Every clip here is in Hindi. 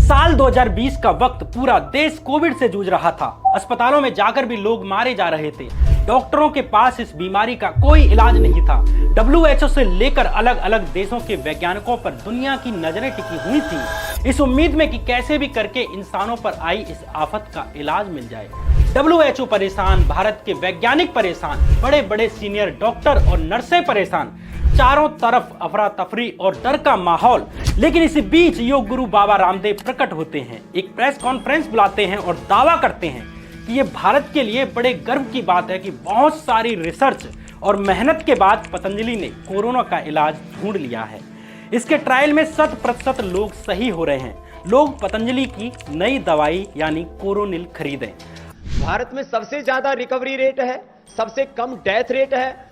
साल 2020 का वक्त पूरा देश कोविड से जूझ रहा था। अस्पतालों में जाकर भी लोग मारे जा रहे थे। डॉक्टरों के पास इस बीमारी का कोई इलाज नहीं था। WHO से लेकर अलग अलग देशों के वैज्ञानिकों पर दुनिया की नजरें टिकी हुई थी, इस उम्मीद में कि कैसे भी करके इंसानों पर आई इस आफत का इलाज मिल जाए। WHO परेशान, भारत के वैज्ञानिक परेशान, बड़े बड़े सीनियर डॉक्टर और नर्सें परेशान, चारों तरफ अफरा तफरी और डर का माहौल। लेकिन इसी बीच योग गुरु बाबा रामदेव प्रकट होते हैं, एक प्रेस कॉन्फ्रेंस बुलाते हैं और दावा करते हैं कि ये भारत के लिए बड़े गर्व की बात है कि बहुत सारी रिसर्च और मेहनत के बाद पतंजलि ने कोरोना का इलाज ढूंढ लिया है। इसके ट्रायल में 100% लोग सही हो रहे हैं। लोग पतंजलि की नई दवाई यानी कोरोनिल खरीदें। भारत में सबसे ज्यादा रिकवरी रेट है, सबसे कम डेथ रेट है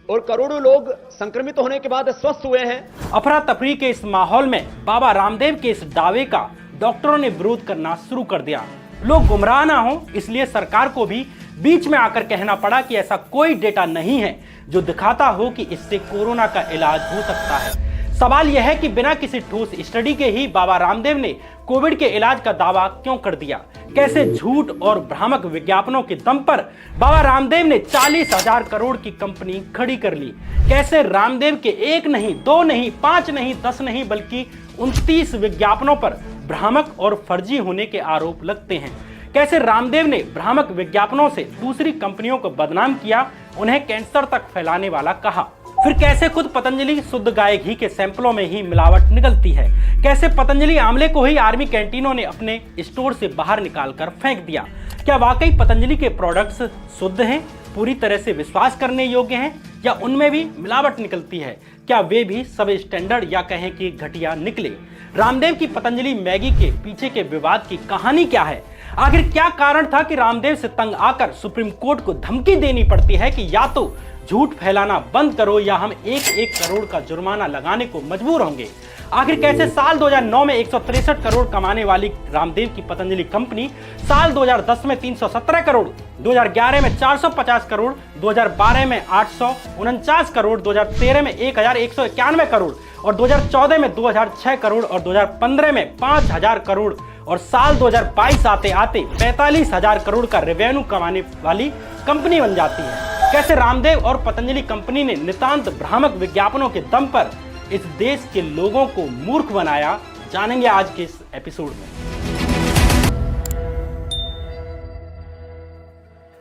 और करोड़ों लोग संक्रमित होने के बाद स्वस्थ हुए हैं। अफरा तफरी के इस माहौल में बाबा रामदेव के इस दावे का डॉक्टरों ने विरोध करना शुरू कर दिया। लोग गुमराह ना हो, इसलिए सरकार को भी बीच में आकर कहना पड़ा कि ऐसा कोई डेटा नहीं है जो दिखाता हो कि इससे कोरोना का इलाज हो सकता है। सवाल यह है कि बिना किसी ठोस स्टडी के ही बाबा रामदेव ने कोविड के इलाज का दावा क्यों कर दिया? कैसे झूठ और भ्रामक विज्ञापनों के दम पर बाबा रामदेव ने 40,000 करोड़ की कंपनी खड़ी कर ली? कैसे रामदेव के 1 नहीं, 2 नहीं, 5 नहीं, 10 नहीं बल्कि 29 विज्ञापनों पर भ्रामक और फर्जी होने के आरोप लगते हैं? कैसे रामदेव ने भ्रामक विज्ञापनों से दूसरी कंपनियों को बदनाम किया, उन्हें कैंसर तक फैलाने वाला कहा? फिर कैसे खुद पतंजलि शुद्ध गाय घी के सैंपलों में ही मिलावट निकलती है? कैसे पतंजलि आंवले को ही आर्मी कैंटीनों ने अपने स्टोर से बाहर निकालकर फेंक दिया? क्या वाकई पतंजलि के प्रोडक्ट्स शुद्ध हैं, पूरी तरह से विश्वास करने योग्य हैं, या उनमें भी मिलावट निकलती है? क्या वे भी सब स्टैंडर्ड या कहें कि घटिया निकले? रामदेव की पतंजलि मैगी के पीछे के विवाद की कहानी क्या है? आखिर क्या कारण था कि रामदेव से तंग आकर सुप्रीम कोर्ट को धमकी देनी पड़ती है कि या तो झूठ फैलाना बंद करो या हम 1-1 करोड़ का जुर्माना लगाने को मजबूर होंगे? आखिर कैसे साल 2009 में 163 करोड़ कमाने वाली रामदेव की पतंजलि कंपनी साल 2010 में 317 करोड़, 2011 में 450 करोड़, 2012 में 849 करोड़, 2013 में 1191 करोड़ और 2014 में 2006 करोड़ और 2015 में 5000 करोड़ और साल 2022 आते आते 45,000 करोड़ का रेवेन्यू कमाने वाली कंपनी बन जाती है? कैसे रामदेव और पतंजलि कंपनी ने नितांत भ्रामक विज्ञापनों के दम पर इस देश के लोगों को मूर्ख बनाया, जानेंगे आज के इस एपिसोड में।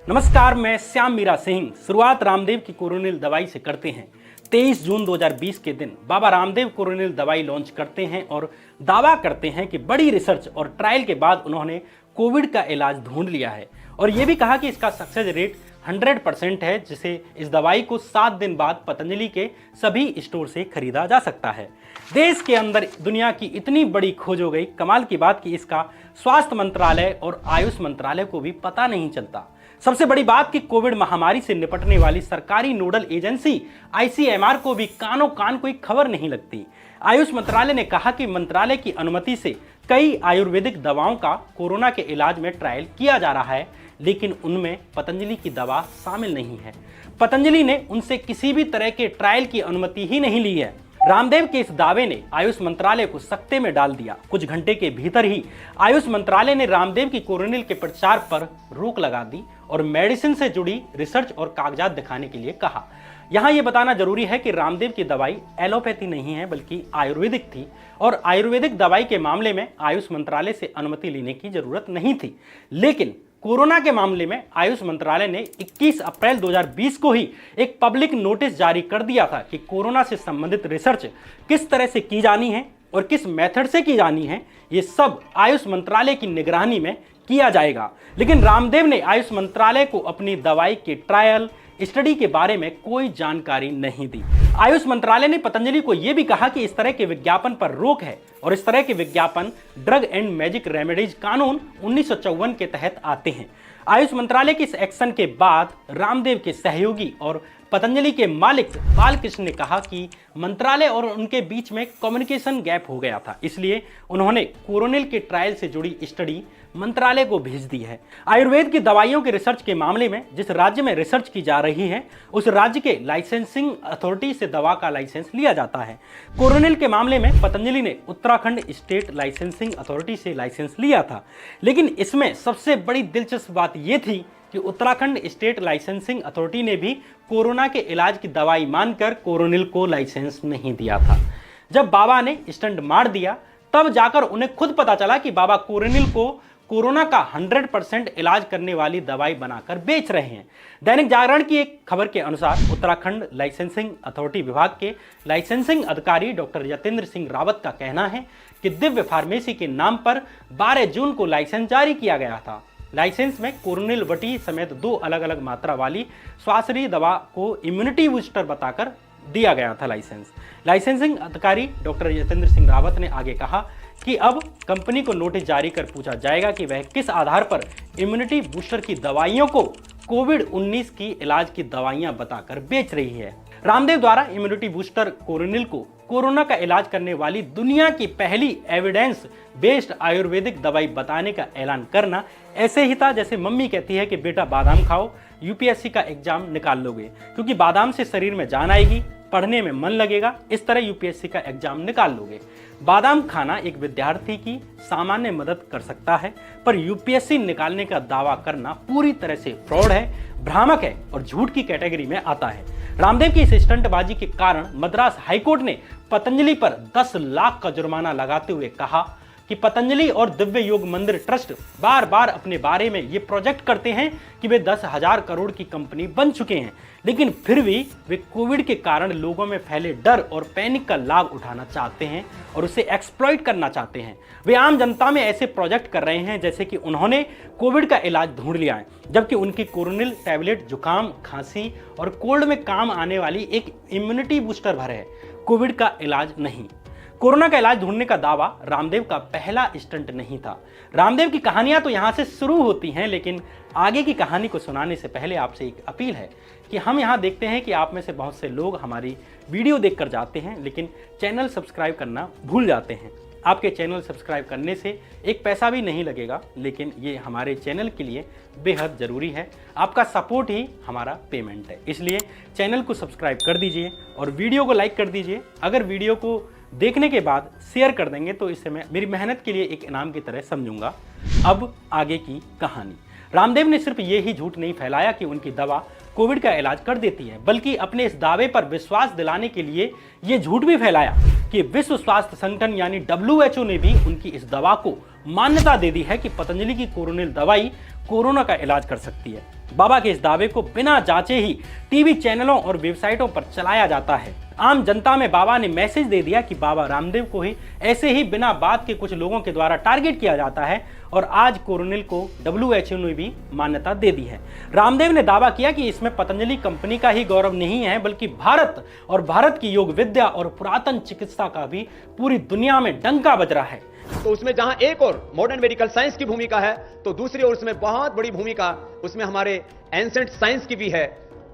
नमस्कार, मैं श्याम मीरा सिंह। शुरुआत रामदेव की कोरोनिल दवाई से करते हैं। 23 जून 2020 के दिन बाबा रामदेव कोरोनिल दवाई लॉन्च करते हैं और दावा करते हैं कि बड़ी रिसर्च और ट्रायल के बाद उन्होंने कोविड का इलाज ढूंढ लिया है और यह भी कहा कि इसका सक्सेस रेट 100% है, जिसे इस दवाई को 7 दिन बाद पतंजलि के सभी स्टोर से खरीदा जा सकता है। देश के अंदर दुनिया की इतनी बड़ी खोज हो गई, कमाल की बात कि इसका स्वास्थ्य मंत्रालय और आयुष मंत्रालय को भी पता नहीं चलता। सबसे बड़ी बात कि कोविड महामारी से निपटने वाली सरकारी नोडल एजेंसी ICMR को भी कानों कान कोई खबर नहीं लगती। आयुष मंत्रालय ने कहा कि मंत्रालय की अनुमति से कई आयुर्वेदिक दवाओं का कोरोना के इलाज में ट्रायल किया जा रहा है, लेकिन उनमें पतंजलि की दवा शामिल नहीं है। पतंजलि ने उनसे किसी भी तरह के ट्रायल की अनुमति ही नहीं ली है। रामदेव के इस दावे ने आयुष मंत्रालय को सकते में डाल दिया। कुछ घंटे के भीतर ही आयुष मंत्रालय ने रामदेव की कोरोनिल के प्रचार पर रोक लगा दी और मेडिसिन से जुड़ी रिसर्च और कागजात दिखाने के लिए कहा। यहाँ ये बताना जरूरी है कि रामदेव की दवाई एलोपैथी नहीं है बल्कि आयुर्वेदिक थी और आयुर्वेदिक दवाई के मामले में आयुष मंत्रालय से अनुमति लेने की जरूरत नहीं थी। लेकिन कोरोना के मामले में आयुष मंत्रालय ने 21 अप्रैल 2020 को ही एक पब्लिक नोटिस जारी कर दिया था कि कोरोना से संबंधित रिसर्च किस तरह से की जानी है और किस मेथड से की जानी है, ये सब आयुष मंत्रालय की निगरानी में किया जाएगा। लेकिन रामदेव ने आयुष मंत्रालय को अपनी दवाई के ट्रायल स्टडी के बारे में कोई जानकारी नहीं दी। आयुष मंत्रालय ने पतंजलि को यह भी कहा कि इस तरह के विज्ञापन पर रोक है और इस तरह के विज्ञापन ड्रग एंड मैजिक रेमेडीज कानून 1954 के तहत आते हैं। आयुष मंत्रालय के इस एक्शन के बाद रामदेव के सहयोगी और पतंजलि के मालिक बालकृष्ण ने कहा कि मंत्रालय और उनके बीच में कम्युनिकेशन गैप हो गया था, इसलिए उन्होंने कोरोनिल के ट्रायल से जुड़ी स्टडी मंत्रालय को भेज दी है। आयुर्वेद की दवाइयों के रिसर्च के मामले में जिस राज्य में रिसर्च की जा रही है उस राज्य के लाइसेंसिंग अथॉरिटी से दवा का लाइसेंस लिया जाता है। कोरोनिल के मामले में पतंजलि ने उत्तराखंड स्टेट लाइसेंसिंग अथॉरिटी से लाइसेंस लिया था, लेकिन इसमें सबसे बड़ी दिलचस्प बात यह थी कि उत्तराखंड स्टेट लाइसेंसिंग अथॉरिटी ने भी कोरोना के इलाज की दवाई मानकर कोरोनिल को लाइसेंस नहीं दिया था। जब बाबा ने स्टंट मार दिया तब जाकर उन्हें खुद पता चला कि बाबा कोरोनिल को कोरोना का 100% इलाज करने वाली दवाई बनाकर बेच रहे हैं। दैनिक जागरण की एक खबर के अनुसार उत्तराखंड लाइसेंसिंग अथॉरिटी विभाग के लाइसेंसिंग अधिकारी डॉक्टर यतेंद्र सिंह रावत का कहना है कि दिव्य फार्मेसी के नाम पर 12 जून को लाइसेंस जारी किया गया था। लाइसेंस में कोरोनिल वटी समेत 2 अलग अलग मात्रा वाली स्वास्थ्य दवा को इम्यूनिटी बूस्टर बताकर दिया गया था लाइसेंसिंग अधिकारी डॉक्टर यतेंद्र सिंह रावत ने आगे कहा कि अब कंपनी को नोटिस जारी कर पूछा जाएगा कि वह किस आधार पर इम्यूनिटी बूस्टर की दवाइयों को कोविड-19 की इलाज की दवाइयां बताकर बेच रही है। रामदेव द्वारा इम्यूनिटी बूस्टर कोरोनिल को कोरोना का इलाज करने वाली दुनिया की पहली एविडेंस बेस्ड आयुर्वेदिक दवाई बताने का ऐलान करना ऐसे ही था जैसे मम्मी कहती है कि बेटा बादाम खाओ, यूपीएससी का एग्जाम निकाल लोगे, क्योंकि बादाम से शरीर में जान आएगी, पढ़ने में मन लगेगा, इस तरह यूपीएससी का एग्जाम निकाल लोगे। बादाम खाना एक विद्यार्थी की सामान्य मदद कर सकता है, पर यूपीएससी निकालने का दावा करना पूरी तरह से फ्रॉड है, भ्रामक है और झूठ की कैटेगरी में आता है। रामदेव की इस स्टंटबाजी के कारण मद्रास हाईकोर्ट ने पतंजलि पर 10 लाख का जुर्माना लगाते हुए कहा कि पतंजलि और दिव्य योग मंदिर ट्रस्ट बार बार अपने बारे में ये प्रोजेक्ट करते हैं कि वे 10,000 करोड़ की कंपनी बन चुके हैं, लेकिन फिर भी वे कोविड के कारण लोगों में फैले डर और पैनिक का लाभ उठाना चाहते हैं और उसे एक्सप्लॉइट करना चाहते हैं। वे आम जनता में ऐसे प्रोजेक्ट कर रहे हैं जैसे कि उन्होंने कोविड का इलाज ढूंढ लिया है, जबकि उनकी कोरोनिल टैबलेट जुकाम, खांसी और कोल्ड में काम आने वाली एक इम्यूनिटी बूस्टर भर है, कोविड का इलाज नहीं। कोरोना का इलाज ढूंढने का दावा रामदेव का पहला स्टंट नहीं था। रामदेव की कहानियां तो यहां से शुरू होती हैं, लेकिन आगे की कहानी को सुनाने से पहले आपसे एक अपील है कि हम यहां देखते हैं कि आप में से बहुत से लोग हमारी वीडियो देखकर जाते हैं लेकिन चैनल सब्सक्राइब करना भूल जाते हैं। आपके चैनल सब्सक्राइब करने से एक पैसा भी नहीं लगेगा, लेकिन ये हमारे चैनल के लिए बेहद ज़रूरी है। आपका सपोर्ट ही हमारा पेमेंट है, इसलिए चैनल को सब्सक्राइब कर दीजिए और वीडियो को लाइक कर दीजिए। अगर वीडियो को देखने के बाद शेयर कर देंगे तो इससे मैं मेरी मेहनत के लिए एक इनाम की तरह समझूंगा। अब आगे की कहानी। रामदेव ने सिर्फ ये ही झूठ नहीं फैलाया कि उनकी दवा कोविड का इलाज कर देती है, बल्कि अपने इस दावे पर विश्वास दिलाने के लिए ये झूठ भी फैलाया कि विश्व स्वास्थ्य संगठन यानी WHO ने भी उनकी इस दवा को मान्यता दे दी है कि पतंजलि की कोरोनिल दवाई कोरोना का इलाज कर सकती है। बाबा के इस दावे को बिना जांचे ही टीवी चैनलों और वेबसाइटों पर चलाया जाता है। आम जनता में बाबा ने मैसेज दे दिया कि बाबा रामदेव को ही ऐसे ही बिना बात के कुछ लोगों के द्वारा टारगेट किया जाता है और आज कोरोनिल को WHO ने भी मान्यता दे दी है। रामदेव ने दावा किया कि इसमें पतंजलि कंपनी का ही गौरव नहीं है, बल्कि भारत और भारत की योग विद्या और पुरातन चिकित्सा का भी पूरी दुनिया में डंका बज रहा है। तो उसमें जहां एक और मॉडर्न मेडिकल साइंस की भूमिका है, तो दूसरी ओर उसमें बहुत बड़ी भूमिका उसमें हमारे एंसेंट साइंस की भी है,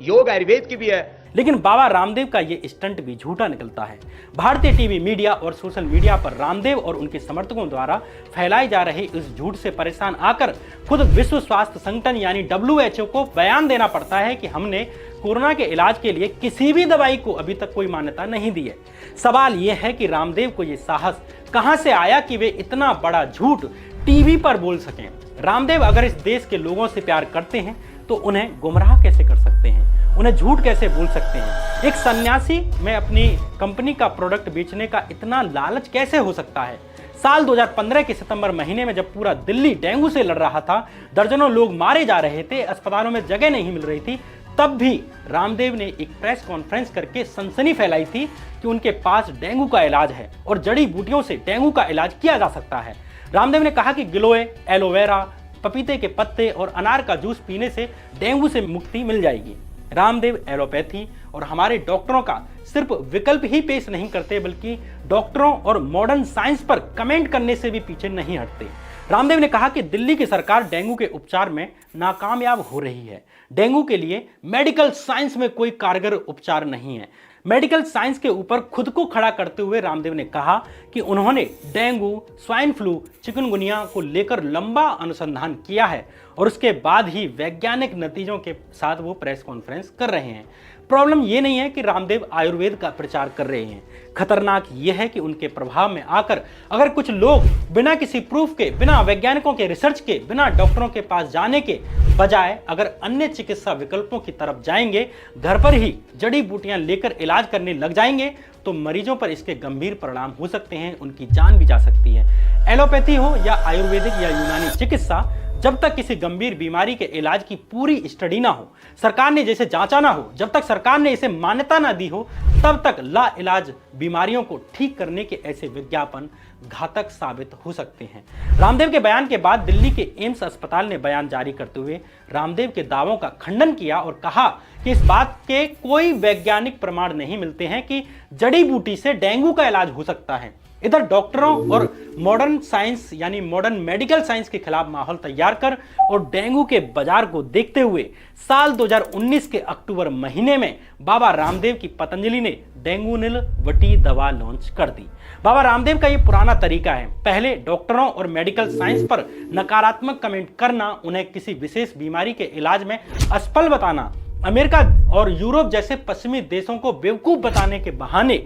योग आयुर्वेद की भी है। लेकिन बाबा रामदेव का ये स्टंट भी झूठा निकलता है। भारतीय टीवी मीडिया और सोशल मीडिया पर रामदेव और उनके समर्थकों द्वारा फैलाए जा रहे इस झूठ से परेशान आकर खुद विश्व स्वास्थ्य संगठन यानी WHO को बयान देना पड़ता है कि हमने कोरोना के इलाज के लिए किसी भी दवाई को अभी तक कोई मान्यता नहीं दी है। सवाल यह है कि रामदेव को यह साहस कहां से आया कि वे इतना बड़ा झूठ टीवी पर बोल सकें। रामदेव अगर इस देश के लोगों से प्यार करते हैं तो उन्हें गुमराह कैसे कर सकते हैं, उन्हें झूठ कैसे बोल सकते हैं। एक सन्यासी में अपनी कंपनी का प्रोडक्ट बेचने का इतना लालच कैसे हो सकता है। साल 2015 के सितंबर महीने में जब पूरा दिल्ली डेंगू से लड़ रहा था, दर्जनों लोग मारे जा रहे थे, अस्पतालों में जगह नहीं मिल रही थी, तब भी रामदेव ने एक प्रेस कॉन्फ्रेंस करके सनसनी फैलाई थी कि उनके पास डेंगू का इलाज है और जड़ी बूटियों से डेंगू का इलाज किया जा सकता है। रामदेव ने कहा कि गिलोय, एलोवेरा, पपीते के पत्ते और अनार का जूस पीने से डेंगू से मुक्ति मिल जाएगी। रामदेव एलोपैथी और हमारे डॉक्टरों का सिर्फ विकल्प ही पेश नहीं करते, बल्कि डॉक्टरों और मॉडर्न साइंस पर कमेंट करने से भी पीछे नहीं हटते। रामदेव ने कहा कि दिल्ली की सरकार डेंगू के उपचार में नाकामयाब हो रही है। डेंगू के लिए मेडिकल साइंस में कोई कारगर उपचार नहीं है। मेडिकल साइंस के ऊपर खुद को खड़ा करते हुए रामदेव ने कहा कि उन्होंने डेंगू, स्वाइन फ्लू, चिकनगुनिया को लेकर लंबा अनुसंधान किया है और उसके बाद ही वैज्ञानिक नतीजों के साथ वो प्रेस कॉन्फ्रेंस कर रहे हैं। प्रॉब्लम ये नहीं है कि रामदेव आयुर्वेद का प्रचार कर रहे हैं, खतरनाक यह है कि उनके प्रभाव में आकर अगर कुछ लोग बिना किसी प्रूफ के, बिना वैज्ञानिकों के रिसर्च के, बिना डॉक्टरों के पास जाने के बजाय अगर अन्य चिकित्सा विकल्पों की तरफ जाएंगे, घर पर ही जड़ी बूटियां लेकर इलाज करने लग जाएंगे, तो मरीजों पर इसके गंभीर परिणाम हो सकते हैं, उनकी जान भी जा सकती है। एलोपैथी हो या आयुर्वेदिक या यूनानी चिकित्सा, जब तक किसी गंभीर बीमारी के इलाज की पूरी स्टडी ना हो, सरकार ने जैसे जांचा ना हो, जब तक सरकार ने इसे मान्यता ना दी हो, तब तक ला इलाज बीमारियों को ठीक करने के ऐसे विज्ञापन घातक साबित हो सकते हैं। रामदेव के बयान के बाद दिल्ली के एम्स अस्पताल ने बयान जारी करते हुए रामदेव के दावों का खंडन किया और कहा कि इस बात के कोई वैज्ञानिक प्रमाण नहीं मिलते हैं कि जड़ी बूटी से डेंगू का इलाज हो सकता है। इधर डॉक्टरों और मॉडर्न साइंस यानी मॉडर्न मेडिकल साइंस के खिलाफ माहौल तैयार कर और डेंगू के बाजार को देखते हुए साल 2019 के अक्टूबर महीने में बाबा रामदेव की पतंजलि ने डेंगूनिल वटी दवा लॉन्च कर दी। बाबा रामदेव का यह पुराना तरीका है, पहले डॉक्टरों और मेडिकल साइंस पर नकारात्मक कमेंट करना, उन्हें किसी विशेष बीमारी के इलाज में असफल बताना, अमेरिका और यूरोप जैसे पश्चिमी देशों को बेवकूफ बताने के बहाने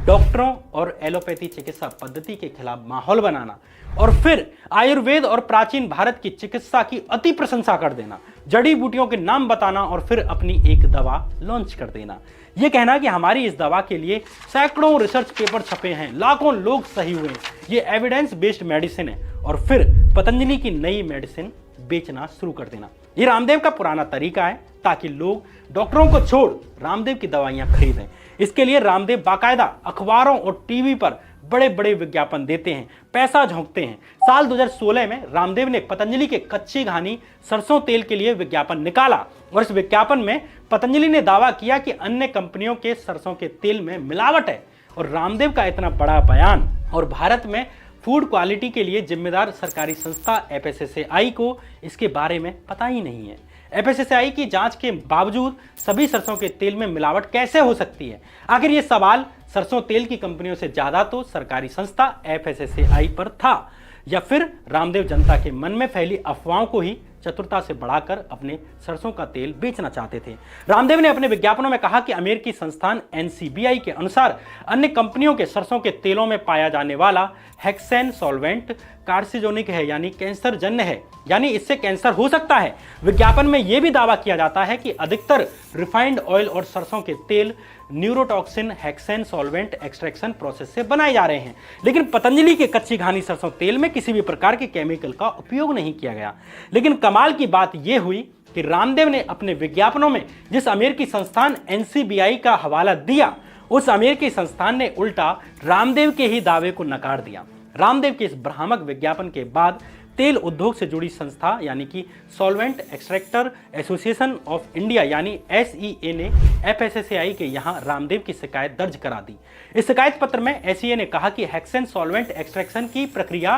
डॉक्टरों और एलोपैथी चिकित्सा पद्धति के खिलाफ माहौल बनाना और फिर आयुर्वेद और प्राचीन भारत की चिकित्सा की अति प्रशंसा कर देना, जड़ी बूटियों के नाम बताना और फिर अपनी एक दवा लॉन्च कर देना। यह कहना कि हमारी इस दवा के लिए सैकड़ों रिसर्च पेपर छपे हैं, लाखों लोग सही हुए हैं, ये एविडेंस बेस्ड मेडिसिन है, और फिर पतंजलि की नई मेडिसिन बेचना शुरू कर देना। ये रामदेव का पुराना तरीका है ताकि लोग डॉक्टरों को छोड़ रामदेव की दवाइयां खरीदें। इसके लिए रामदेव बाकायदा अखबारों और टीवी पर बड़े बड़े विज्ञापन देते हैं, पैसा झोंकते हैं। साल 2016 में रामदेव ने पतंजलि के कच्ची घानी सरसों तेल के लिए विज्ञापन निकाला और इस विज्ञापन में पतंजलि ने दावा किया कि अन्य कंपनियों के सरसों के तेल में मिलावट है। और रामदेव का इतना बड़ा बयान और भारत में फूड क्वालिटी के लिए जिम्मेदार सरकारी संस्था FSSAI को इसके बारे में पता ही नहीं है। FSSAI की जांच के बावजूद सभी सरसों के तेल में मिलावट कैसे हो सकती है? आखिर ये सवाल सरसों तेल की कंपनियों से ज्यादा तो सरकारी संस्था FSSAI पर था, या फिर रामदेव जनता के मन में फैली अफवाहों को ही चतुरता से बढ़ाकर अपने सरसों का तेल बेचना चाहते थे। रामदेव ने अपने विज्ञापनों में कहा कि अमेरिकी संस्थान NCBI के अनुसार अन्य कंपनियों के सरसों के तेलों में पाया जाने वाला हेक्सेन सॉल्वेंट कार्सिनोजेनिक है, यानी कैंसर जन्य है, यानी इससे कैंसर हो सकता है। विज्ञापन में यह भी दावा किया जाता है कि अधिकतर रिफाइंड ऑयल और सरसों के तेल neurotoxin hexane solvent extraction process से बनाए जा रहे हैं, लेकिन पतंजलि के कच्ची घानी सरसों तेल में किसी भी प्रकार के केमिकल का उपयोग नहीं किया गया। लेकिन कमाल की बात यह हुई कि रामदेव ने अपने विज्ञापनों में जिस अमेरिकी संस्थान NCBI का हवाला दिया, उस अमेरिकी संस्थान ने उल्टा रामदेव के ही दावे को नकार दिया। रामदेव के इस भ्रामक विज्ञापन के बाद तेल उद्योग से जुड़ी संस्था यानी कि solvent extractor association of India यानी SEA ने FSSAI के यहां रामदेव की शिकायत दर्ज करा दी। इस शिकायत पत्र में SEA ने कहा कि हेक्सेन सॉल्वेंट एक्सट्रैक्शन की प्रक्रिया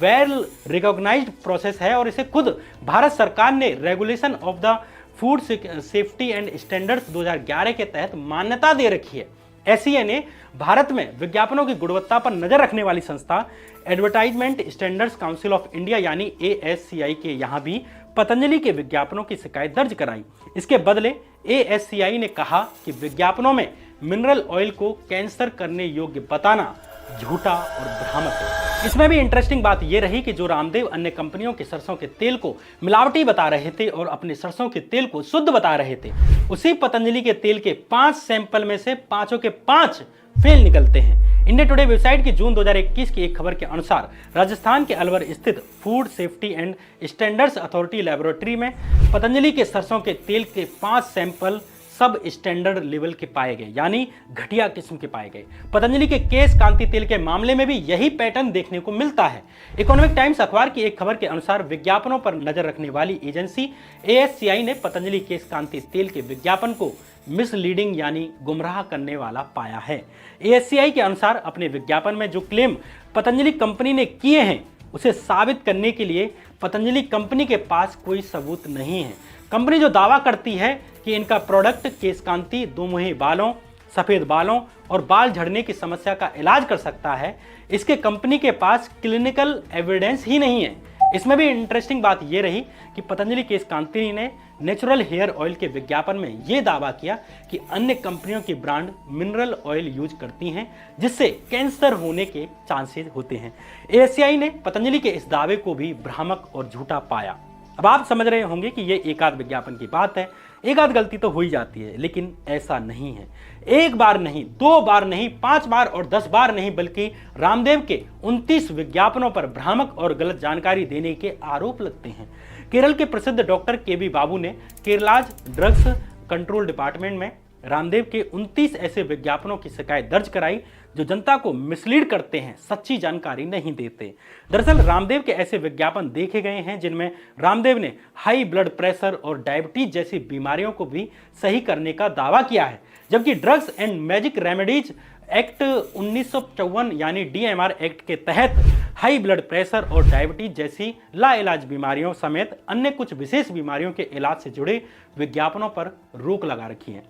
वेल रिकॉग्नाइज्ड प्रोसेस है और इसे खुद भारत सरकार ने regulation of the food safety and standards 2011 के तहत मान्यता दे रखी है। SEA ने भारत में विज्ञापनों की गुणवत्ता पर नजर रखने वाली संस्था advertisement standards council of India यानी ASCI के यहां भी पतंजलि के विज्ञापनों की शिकायत दर्ज कराई। इसके बदले ASCI ने कहा कि विज्ञापनों में मिनरल ऑयल को कैंसर करने योग्य बताना झूठा और भ्रामक है। इसमें भी इंटरेस्टिंग बात यह रही कि जो रामदेव अन्य कंपनियों के सरसों के तेल को मिलावटी बता रहे थे और अपने सरसों के तेल को शुद्ध बता रहे थे, उसी पतंजलि के तेल के 5 सैंपल में से 5 के 5 फेल निकलते हैं। इंडिया टुडे वेबसाइट की जून 2021 की एक खबर के अनुसार राजस्थान के अलवर स्थित food safety and standards authority laboratory में पतंजलि के सरसों के तेल के 5 सैंपल सब स्टैंडर्ड लेवल के पाए गए, यानी घटिया किस्म के पाए गए। पतंजलि के केश कांति तेल के मामले में भी यही पैटर्न देखने को मिलता है। इकोनॉमिक टाइम्स अखबार की एक खबर के अनुसार विज्ञापनों पर नजर रखने वाली एजेंसी ASCI ने पतंजलि केश कांति तेल के विज्ञापन को मिसलीडिंग यानी गुमराह करने वाला पाया है। ASCI के अनुसार अपने विज्ञापन में जो क्लेम पतंजलि कंपनी ने किए हैं उसे साबित करने के लिए पतंजलि कंपनी के पास कोई सबूत नहीं है। कंपनी जो दावा करती है कि इनका प्रोडक्ट केश कांति, दोमुही बालों, सफेद बालों और बाल झड़ने की समस्या का इलाज कर सकता है, इसके कंपनी के पास क्लिनिकल एविडेंस ही नहीं है। इसमें भी इंटरेस्टिंग बात यह रही कि पतंजलि केश कांति ने नेचुरल हेयर ऑयल के विज्ञापन में यह दावा किया कि अन्य कंपनियों की ब्रांड मिनरल ऑयल यूज करती हैं जिससे कैंसर होने के चांसेस होते हैं। ASCI ने पतंजलि के इस दावे को भी भ्रामक और झूठा पाया। अब आप समझ रहे होंगे कि यह एक आध विज्ञापन की बात है, एक आध गलती तो हो ही जाती है, लेकिन ऐसा नहीं है। एक बार नहीं, 2 बार नहीं, 5 बार और 10 बार नहीं, बल्कि रामदेव के 29 विज्ञापनों पर भ्रामक और गलत जानकारी देने के आरोप लगते हैं। केरल के प्रसिद्ध डॉक्टर KB बाबू ने केरलाज ड्रग्स कंट्रोल डिपार्टमेंट में रामदेव के 29 ऐसे विज्ञापनों की शिकायत दर्ज कराई जो जनता को मिसलीड करते हैं, सच्ची जानकारी नहीं देते। दरअसल रामदेव के ऐसे विज्ञापन देखे गए हैं जिनमें रामदेव ने हाई ब्लड प्रेशर और डायबिटीज जैसी बीमारियों को भी सही करने का दावा किया है, जबकि drugs and magic remedies act 1954 यानी DMR एक्ट के तहत हाई ब्लड प्रेशर और डायबिटीज जैसी लाइलाज बीमारियों समेत अन्य कुछ विशेष बीमारियों के इलाज से जुड़े विज्ञापनों पर रोक लगा रखी है।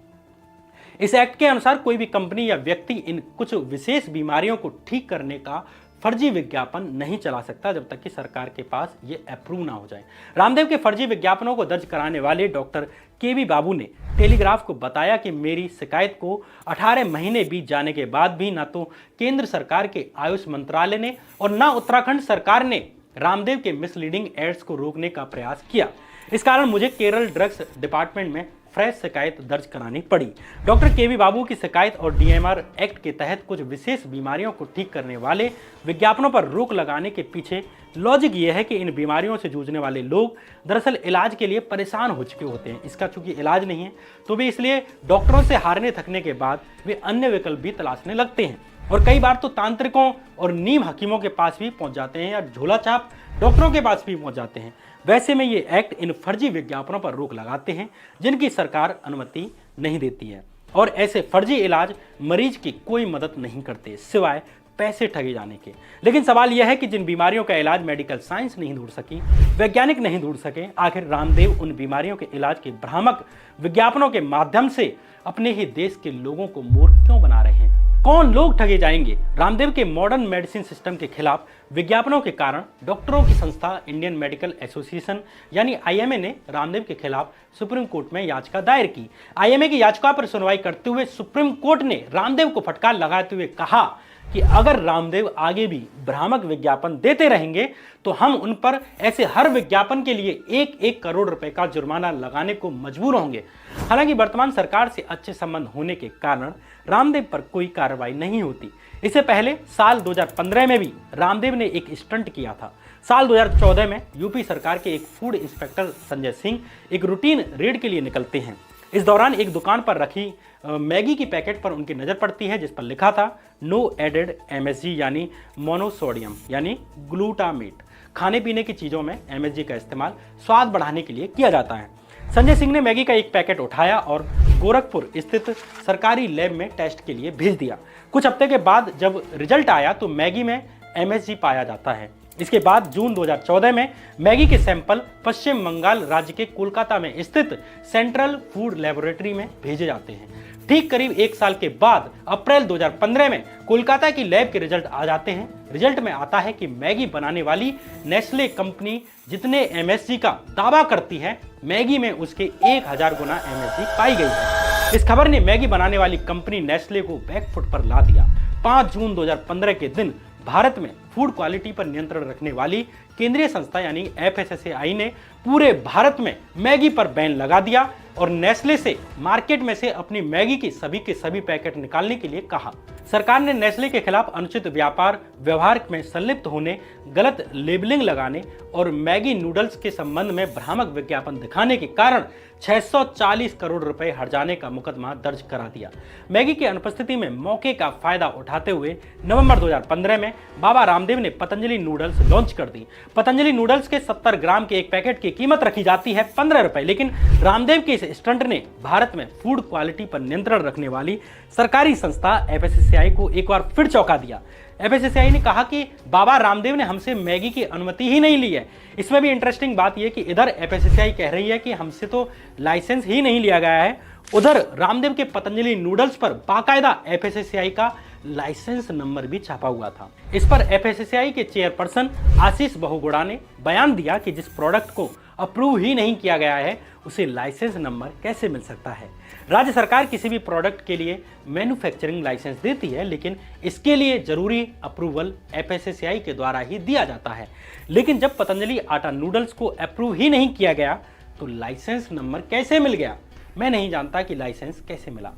इस एक्ट के अनुसार कोई भी कंपनी या व्यक्ति इन कुछ विशेष बीमारियों को ठीक करने का फर्जी विज्ञापन नहीं चला सकता जब तक कि सरकार के पास ये अप्रूव ना हो जाए। रामदेव के फर्जी विज्ञापनों को दर्ज कराने वाले डॉक्टर KB बाबू ने टेलीग्राफ को बताया कि मेरी शिकायत को 18 महीने बीत जाने के बाद भी ना तो केंद्र सरकार के आयुष मंत्रालय ने और ना उत्तराखंड सरकार ने रामदेव के मिसलीडिंग एड्स को रोकने का प्रयास किया। इस कारण मुझे केरल ड्रग्स डिपार्टमेंट में फ्रेश शिकायत दर्ज करानी पड़ी। डॉक्टर KB बाबू की शिकायत और DMR एक्ट के तहत कुछ विशेष बीमारियों को ठीक करने वाले विज्ञापनों पर रोक लगाने के पीछे लॉजिक यह है कि इन बीमारियों से जूझने वाले लोग दरअसल इलाज के लिए परेशान हो चुके होते हैं। इसका चूंकि इलाज नहीं है तो वे इसलिए डॉक्टरों से हारने थकने के बाद वे अन्य विकल्प भी तलाशने लगते हैं और कई बार तो तांत्रिकों और नीम हकीमों के पास भी पहुंच जाते हैं या झोला छाप डॉक्टरों के पास भी पहुंच जाते हैं। वैसे में ये एक्ट इन फर्जी विज्ञापनों पर रोक लगाते हैं जिनकी सरकार अनुमति नहीं देती है और ऐसे फर्जी इलाज मरीज की कोई मदद नहीं करते सिवाय पैसे ठगे जाने के। लेकिन सवाल यह है कि जिन बीमारियों का इलाज मेडिकल साइंस नहीं ढूंढ सकी, वैज्ञानिक नहीं ढूंढ सके, आखिर रामदेव उन बीमारियों के इलाज के भ्रामक विज्ञापनों के माध्यम से अपने ही देश के लोगों को मूर्ख क्यों बना रहे हैं? कौन लोग ठगे जाएंगे? रामदेव के मॉडर्न मेडिसिन सिस्टम के खिलाफ विज्ञापनों के कारण डॉक्टरों की संस्था इंडियन मेडिकल एसोसिएशन यानी IMA ने रामदेव के खिलाफ सुप्रीम कोर्ट में याचिका दायर की। IMA की याचिका पर सुनवाई करते हुए सुप्रीम कोर्ट ने रामदेव को फटकार लगाते हुए कहा कि अगर रामदेव आगे भी भ्रामक विज्ञापन देते रहेंगे तो हम उन पर ऐसे हर विज्ञापन के लिए 1-1 करोड़ रुपए का जुर्माना लगाने को मजबूर होंगे। हालांकि वर्तमान सरकार से अच्छे संबंध होने के कारण रामदेव पर कोई कार्रवाई नहीं होती। इससे पहले साल 2015 में भी रामदेव ने एक स्टंट किया था। साल 2014 में यूपी सरकार के एक फूड इंस्पेक्टर संजय सिंह एक रूटीन रेड के लिए निकलते हैं। इस दौरान एक दुकान पर रखी मैगी की पैकेट पर उनकी नज़र पड़ती है जिस पर लिखा था नो एडेड MSG यानी मोनोसोडियम यानी ग्लूटामेट। खाने पीने की चीज़ों में MSG का इस्तेमाल स्वाद बढ़ाने के लिए किया जाता है। संजय सिंह ने मैगी का एक पैकेट उठाया और गोरखपुर स्थित सरकारी लैब में टेस्ट के लिए भेज दिया। कुछ हफ्ते के बाद जब रिजल्ट आया तो मैगी में MSG पाया जाता है। इसके बाद जून 2014 में मैगी के सैंपल पश्चिम बंगाल राज्य के कोलकाता में स्थित सेंट्रल फूड लेबोरेटरी में भेजे जाते हैं। ठीक करीब 1 साल के बाद अप्रैल 2015 में कोलकाता की लैब के रिजल्ट आ जाते हैं। रिजल्ट में आता है कि मैगी बनाने वाली नेस्ले कंपनी जितने MSG का दावा करती है, मैगी में उसके 1000 गुना MSG पाई गई है। इस खबर ने मैगी बनाने वाली कंपनी नेस्ले को बैकफुट पर ला दिया। 5 जून 2015 के दिन भारत में फूड क्वालिटी पर नियंत्रण रखने वाली केंद्रीय संस्था यानी FSSAI ने पूरे भारत में मैगी पर बैन लगा दिया और नेस्ले से मार्केट में से अपनी मैगी की सभी के सभी पैकेट निकालने के लिए कहा। सरकार ने नेस्ले के खिलाफ अनुचित व्यापार व्यवहार में संलिप्त होने, गलत लेबलिंग लगाने और मैगी नूडल्स के संबंध में भ्रामक विज्ञापन दिखाने के कारण 640 करोड़ रुपए हर्जाने का मुकदमा दर्ज करा दिया। मैगी की अनुपस्थिति में मौके का फायदा उठाते हुए नवंबर 2015 में बाबा रामदेव ने पतंजलि नूडल्स लॉन्च कर दी। पतंजलि नूडल्स के 70 ग्राम के एक पैकेट की कीमत रखी जाती है 15 रुपए, लेकिन रामदेव के इस स्टंट ने भारत में फूड क्वालिटी पर नियंत्रण रखने वाली सरकारी संस्था FSSAI को एक बार फिर चौंका दिया। एफएसएसआई ने कहा कि बाबा रामदेव ने हमसे मैगी की अनुमति ही नहीं ली है। इसमें भी इंटरेस्टिंग बात यह कि इधर एफएसएसआई कह रही है कि हमसे तो लाइसेंस ही नहीं लिया गया है, उधर रामदेव के पतंजलि नूडल्स पर बाकायदा एफएसएसआई का लाइसेंस नंबर भी छापा हुआ था। इस पर एफएसएसआई के चेयरपर्सन आशीष बहुगुणा ने बयान दिया कि जिस प्रोडक्ट को अप्रूव ही नहीं किया गया है उसे लाइसेंस नंबर कैसे मिल सकता है। राज्य सरकार किसी भी प्रोडक्ट के लिए मैन्युफैक्चरिंग लाइसेंस देती है, लेकिन इसके लिए जरूरी अप्रूवल एफएसएसआई के द्वारा ही दिया जाता है। लेकिन जब पतंजलि आटा नूडल्स को अप्रूव ही नहीं किया गया तो लाइसेंस नंबर कैसे मिल गया? मैं नहीं जानता कि लाइसेंस कैसे मिला।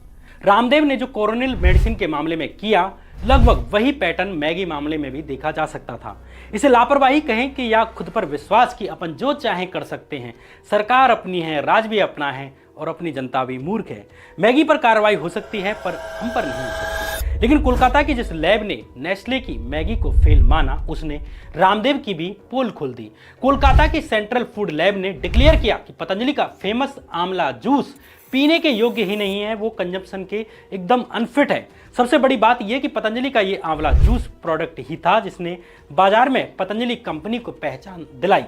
रामदेव ने जो कोरोनिल मेडिसिन के मामले में किया, लगभग वही पैटर्न मैगी मामले में भी देखा जा सकता था। इसे लापरवाही कहें कि या खुद पर विश्वास कि अपन जो चाहें कर सकते हैं। सरकार अपनी है, राज भी अपना है और अपनी जनता भी मूर्ख है। मैगी पर कार्रवाई हो सकती है पर हम पर नहीं हो सकती। लेकिन कोलकाता की जिस लैब ने नेस्ले की मैगी को फेल माना, उसने रामदेव की भी पोल खोल दी। कोलकाता की सेंट्रल फूड लैब ने डिक्लेयर किया कि पतंजलि का फेमस आंवला जूस पीने के योग्य ही नहीं है, वो कंजप्शन के एकदम अनफिट है। सबसे बड़ी बात यह कि पतंजलि का ये आंवला जूस प्रोडक्ट ही था जिसने बाजार में पतंजलि कंपनी को पहचान दिलाई।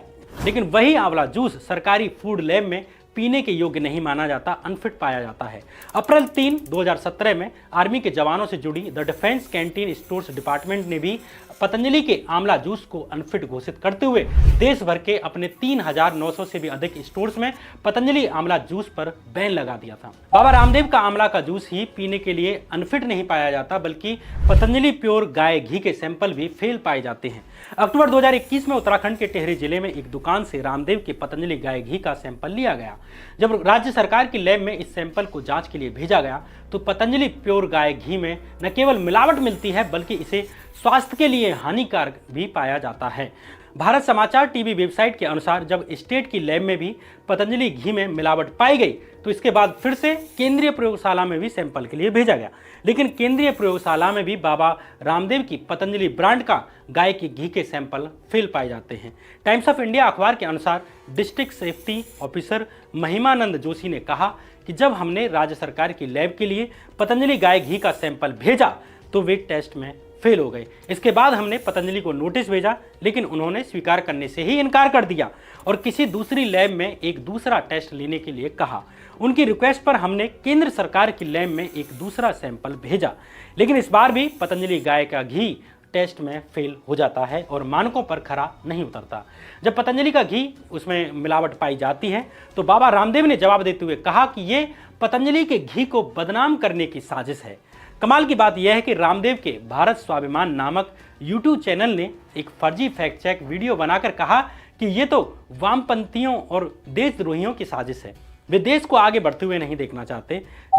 लेकिन वही आंवला जूस सरकारी फूड लैब में पीने के योग्य नहीं माना जाता, अनफिट पाया जाता है। अप्रैल 3, 2017 में आर्मी के जवानों से जुड़ी the defence canteen stores department ने भी पतंजलि के आंवला जूस को अनफिट घोषित करते हुए देश भर के अपने 3900 से भी अधिक स्टोर्स में पतंजलि आंवला जूस पर बैन लगा दिया था। बाबा रामदेव का आंवला का जूस ही पीने के लिए अनफिट नहीं पाया जाता, बल्कि पतंजलि प्योर गाय घी के सैंपल भी फेल पाए जाते हैं। अक्टूबर 2021 में उत्तराखंड के टेहरी जिले में एक दुकान से रामदेव के पतंजलि गाय घी का सैंपल लिया गया। जब राज्य सरकार की लैब में इस सैंपल को जांच के लिए भेजा गया तो पतंजलि प्योर गाय घी में न केवल मिलावट मिलती है बल्कि इसे स्वास्थ्य के लिए हानिकारक भी पाया जाता है। भारत समाचार टीवी वेबसाइट के अनुसार जब स्टेट की लैब में भी पतंजलि घी में मिलावट पाई गई तो इसके बाद फिर से केंद्रीय प्रयोगशाला में भी सैंपल के लिए भेजा गया, लेकिन केंद्रीय प्रयोगशाला में भी बाबा रामदेव की पतंजलि ब्रांड का गाय के घी के सैंपल फेल पाए जाते हैं। टाइम्स ऑफ इंडिया अखबार के अनुसार district safety officer Mahimanand Joshi ने कहा कि जब हमने राज्य सरकार की लैब के लिए पतंजलि गाय घी का सैंपल भेजा तो वे टेस्ट में फेल हो गए। इसके बाद हमने पतंजलि को नोटिस भेजा, लेकिन उन्होंने स्वीकार करने से ही इनकार कर दिया और किसी दूसरी लैब में एक दूसरा टेस्ट लेने के लिए कहा। उनकी रिक्वेस्ट पर हमने केंद्र सरकार की लैब में एक दूसरा सैंपल भेजा, लेकिन इस बार भी पतंजलि गाय का घी टेस्ट में फेल हो जाता है और मानकों पर खरा नहीं उतरता। जब पतंजलि का घी उसमें मिलावट पाई जाती है तो बाबा रामदेव ने जवाब देते हुए कहा कि ये पतंजलि के घी को बदनाम करने की साजिश है। कमाल की बात यह है कि रामदेव के भारत स्वाभिमान नामक यूट्यूब चैनल ने एक फर्जी फैक्ट चेक वीडियो बनाकर कहा कि ये तो वामपंथियों और देशद्रोहियों की साजिश है। वे देश को आगे बढ़ते हुए नहीं देखना चाहते।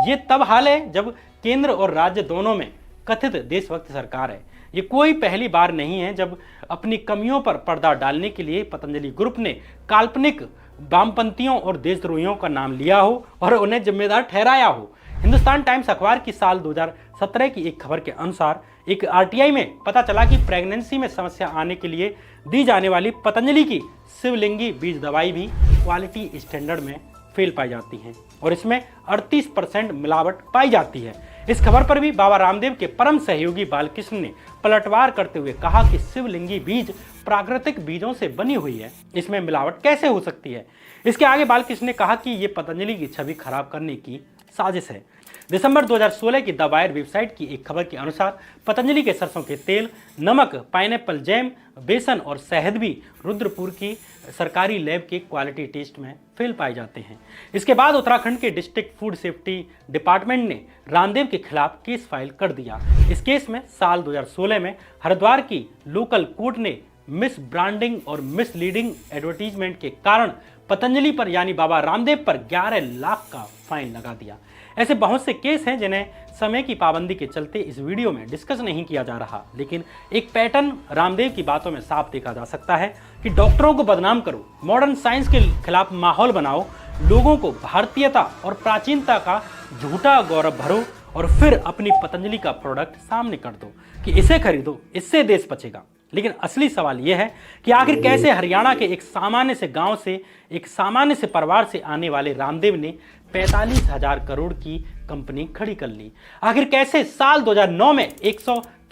ये तब हाल है जब केंद्र और राज्य दोनों में कथित देशभक्त सरकार है। ये कोई पहली बार नहीं है जब अपनी कमियों पर पर्दा डालने के लिए पतंजलि ग्रुप ने काल्पनिक वामपंथियों और देशद्रोहियों का नाम लिया हो और उन्हें जिम्मेदार ठहराया हो। हिंदुस्तान टाइम्स अखबार की साल 2017 की एक खबर के अनुसार एक आरटीआई में पता चला कि प्रेगनेंसी में समस्या आने के लिए दी जाने वाली पतंजलि की शिवलिंगी बीज दवाई भी क्वालिटी स्टैंडर्ड में फेल पाई जाती हैं और इसमें 38% मिलावट पाई जाती है। इस खबर पर भी बाबा रामदेव के परम सहयोगी बालकृष्ण ने पलटवार करते हुए कहा कि शिवलिंगी बीज प्राकृतिक बीजों से बनी हुई है, इसमें मिलावट कैसे हो सकती है। इसके आगे बालकृष्ण ने कहा कि ये पतंजलि की छवि खराब करने की साजिश है। दिसंबर 2016 की द वायर वेबसाइट की एक खबर के अनुसार पतंजलि के सरसों के तेल, नमक, पाइनएप्पल जैम, बेसन और शहद भी रुद्रपुर की सरकारी लैब के क्वालिटी टेस्ट में फेल पाए जाते हैं। इसके बाद उत्तराखंड के डिस्ट्रिक्ट फूड सेफ्टी डिपार्टमेंट ने रामदेव के खिलाफ केस फाइल कर दिया। इस केस में साल 2016 में हरिद्वार की लोकल कोर्ट ने मिस ब्रांडिंग और मिसलीडिंग एडवर्टीजमेंट के कारण पतंजलि पर यानी बाबा रामदेव पर 11 लाख का फाइन लगा दिया। ऐसे बहुत से केस हैं जिन्हें समय की पाबंदी के चलते इस वीडियो में डिस्कस नहीं किया जा रहा, लेकिन एक पैटर्न रामदेव की बातों में साफ देखा जा सकता है कि डॉक्टरों को बदनाम करो, मॉडर्न साइंस के खिलाफ माहौल बनाओ, लोगों को भारतीयता और प्राचीनता का झूठा गौरव भरो और फिर अपनी पतंजलि का प्रोडक्ट सामने कर दो कि इसे खरीदो, इससे देश बचेगा। लेकिन असली सवाल यह है कि आखिर कैसे हरियाणा के एक सामान्य से गांव से, एक सामान्य से परिवार से आने वाले रामदेव ने 45,000 करोड़ की कंपनी खड़ी कर ली। आखिर कैसे साल 2009 में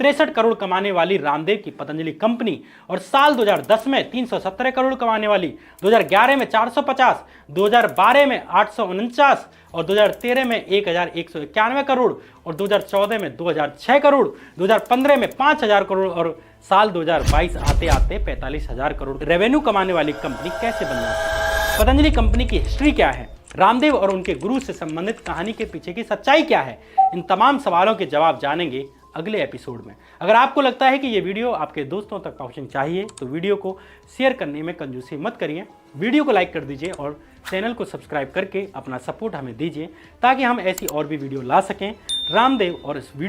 63 करोड़ कमाने वाली रामदेव की पतंजलि कंपनी और साल 2010 में 317 करोड़ कमाने वाली, 2011 में 450, 2012 में 849 और 2013 में 1191 करोड़ और 2014 में 2006 करोड़, 2015 में 5000 करोड़ और साल 2022 आते आते 45,000 करोड़ रेवेन्यू कमाने वाली कंपनी कैसे बन जाती? पतंजलि कंपनी की हिस्ट्री क्या है? रामदेव और उनके गुरु से संबंधित कहानी के पीछे की सच्चाई क्या है? इन तमाम सवालों के जवाब जानेंगे अगले एपिसोड में। अगर आपको लगता है कि ये वीडियो आपके दोस्तों तक पहुंचनी चाहिए तो वीडियो को शेयर करने में कंजूसी मत करिए। वीडियो को लाइक कर दीजिए और चैनल को सब्सक्राइब करके अपना सपोर्ट हमें दीजिए ताकि हम ऐसी और भी वीडियो ला सकें। रामदेव और इस वीडियो